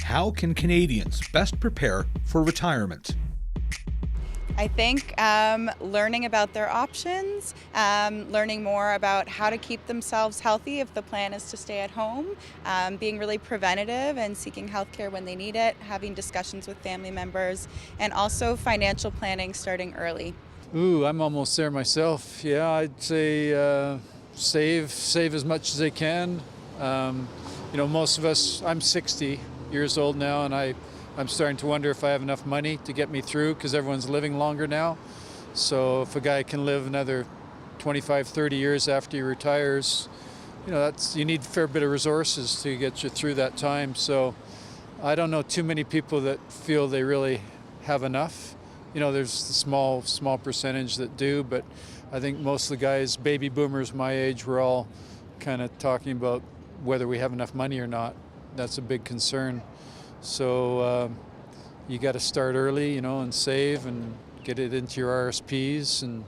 How can Canadians best prepare for retirement? I think learning about their options, learning more about how to keep themselves healthy if the plan is to stay at home, being really preventative and seeking healthcare when they need it, having discussions with family members, and also financial planning starting early. Ooh, I'm almost there myself. Yeah, I'd say save as much as they can. Most of us, I'm 60 years old now, and I'm starting to wonder if I have enough money to get me through because everyone's living longer now. So if a guy can live another 25, 30 years after he retires, you need a fair bit of resources to get you through that time. So I don't know too many people that feel they really have enough. There's a small percentage that do, but I think most of the guys, baby boomers my age, we're all kind of talking about whether we have enough money or not. That's a big concern. So you got to start early, and save and get it into your RSPs and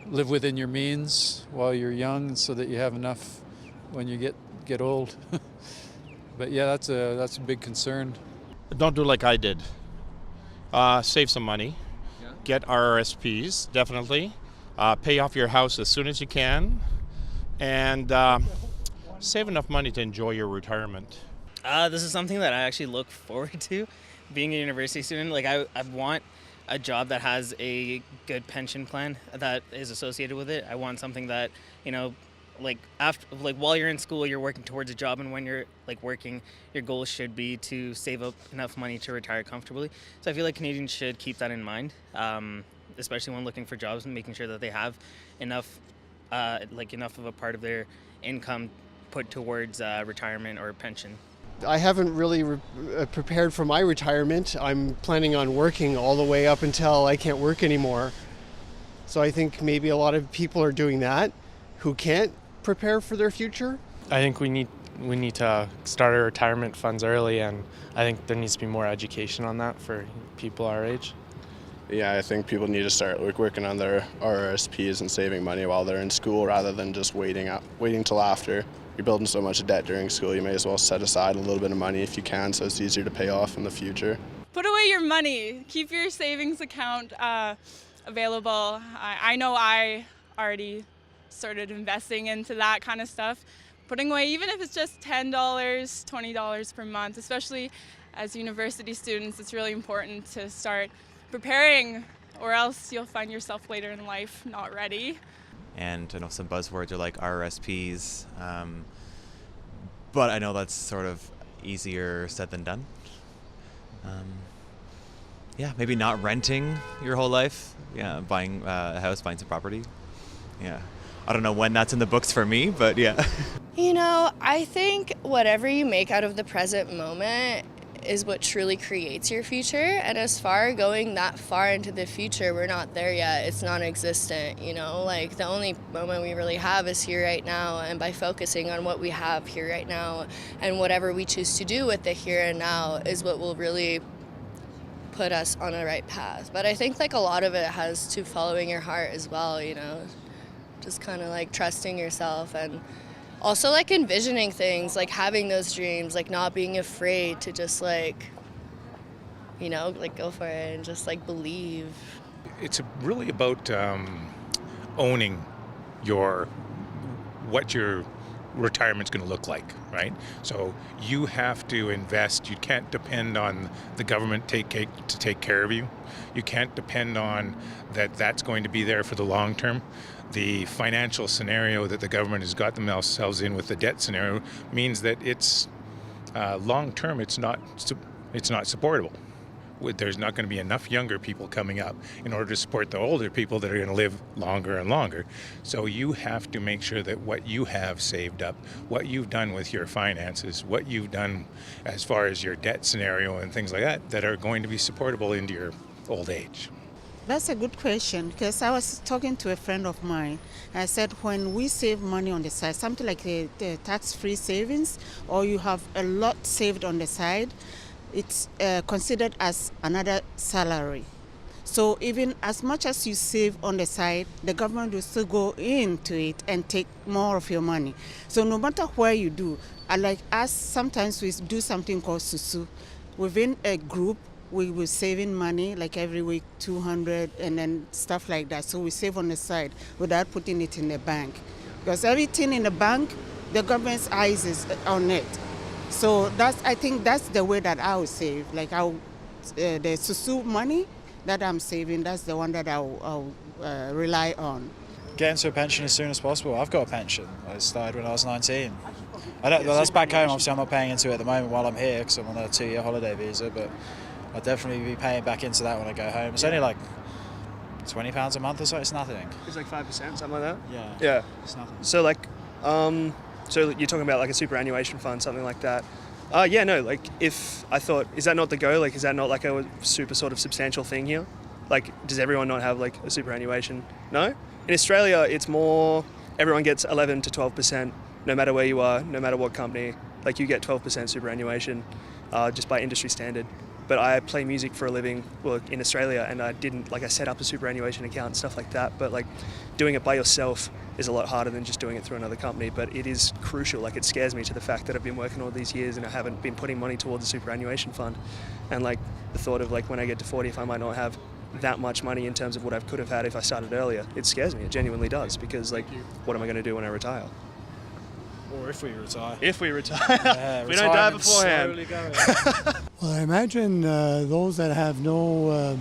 live within your means while you're young so that you have enough when you get old. But yeah, that's a big concern. Don't do like I did. Save some money. Yeah. Get RRSPs, definitely. Pay off your house as soon as you can. And save enough money to enjoy your retirement. This is something that I actually look forward to, being a university student. Like I want a job that has a good pension plan that is associated with it. I want something that, while you're in school, you're working towards a job, and when you're working, your goal should be to save up enough money to retire comfortably. So I feel like Canadians should keep that in mind, especially when looking for jobs and making sure that they have enough of a part of their income put towards retirement or pension. I haven't really prepared for my retirement. I'm planning on working all the way up until I can't work anymore. So I think maybe a lot of people are doing that who can't prepare for their future. I think we need to start our retirement funds early, and I think there needs to be more education on that for people our age. Yeah, I think people need to start working on their RRSPs and saving money while they're in school rather than just waiting till after. You're building so much debt during school, you may as well set aside a little bit of money if you can, so it's easier to pay off in the future. Put away your money. Keep your savings account available. I know I already started investing into that kind of stuff. Putting away, even if it's just $10, $20 per month, especially as university students, it's really important to start preparing, or else you'll find yourself later in life not ready. And I know some buzzwords are like RRSPs, but I know that's sort of easier said than done. Maybe not renting your whole life. Yeah, buying a house, buying some property. Yeah, I don't know when that's in the books for me, but yeah. I think whatever you make out of the present moment is what truly creates your future. And as far going that far into the future, we're not there yet. It's non-existent, the only moment we really have is here right now. And by focusing on what we have here right now and whatever we choose to do with the here and now is what will really put us on the right path. But I think a lot of it has to following your heart as well, just kind of trusting yourself, and also envisioning things, having those dreams, not being afraid to just go for it and just believe. It's really about owning what your retirement's going to look like, right? So you have to invest. You can't depend on the government to take care of you. You can't depend on that's going to be there for the long term. The financial scenario that the government has got themselves in with the debt scenario means that it's long term. It's not supportable. There's not going to be enough younger people coming up in order to support the older people that are going to live longer and longer. So you have to make sure that what you have saved up, what you've done with your finances, what you've done as far as your debt scenario and things like that are going to be supportable into your old age. That's a good question, because I was talking to a friend of mine. I said when we save money on the side, something like the tax-free savings, or you have a lot saved on the side, it's considered as another salary. So even as much as you save on the side, the government will still go into it and take more of your money. So no matter where you do, And like us, sometimes we do something called susu. Within a group, we were saving money, like every week 200 and then stuff like that. So we save on the side without putting it in the bank. Because everything in the bank, the government's eyes is on it. So I think that's the way that I would save. Like the susu money that I'm saving, that's the one that I'll rely on. Get into a pension as soon as possible. I've got a pension. I started when I was 19. That's back home. Obviously, I'm not paying into it at the moment while I'm here because I'm on a 2-year holiday visa, but I'll definitely be paying back into that when I go home. It's only like £20 a month or so. It's nothing. It's like 5%, something like that? Yeah. Yeah. It's nothing. So like, so you're talking about like a superannuation fund, something like that. Yeah, no, like if I thought, is that not the go? Like, is that not like a super sort of substantial thing here? Like, does everyone not have like a superannuation? No? In Australia, it's more, everyone gets 11 to 12%, no matter where you are, no matter what company. Like you get 12% superannuation just by industry standard. But I play music for a living, well, in Australia, and I set up a superannuation account and stuff like that. But like doing it by yourself is a lot harder than just doing it through another company. But it is crucial. Like it scares me to the fact that I've been working all these years and I haven't been putting money towards a superannuation fund. And like the thought of like when I get to 40, if I might not have that much money in terms of what I could have had if I started earlier, it scares me. It genuinely does, because like, what am I going to do when I retire? Or if we retire. If we retire. If we don't die beforehand. Well, I imagine those that have no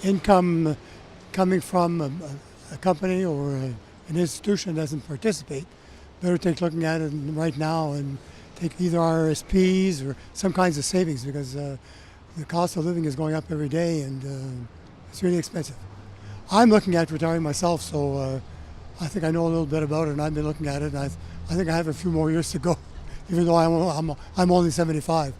income coming from a company or an institution that doesn't participate better take looking at it right now and take either RSPs or some kinds of savings, because the cost of living is going up every day and it's really expensive. I'm looking at retiring myself, so I think I know a little bit about it, and I've been looking at it, and I think I have a few more years to go, even though I'm only 75.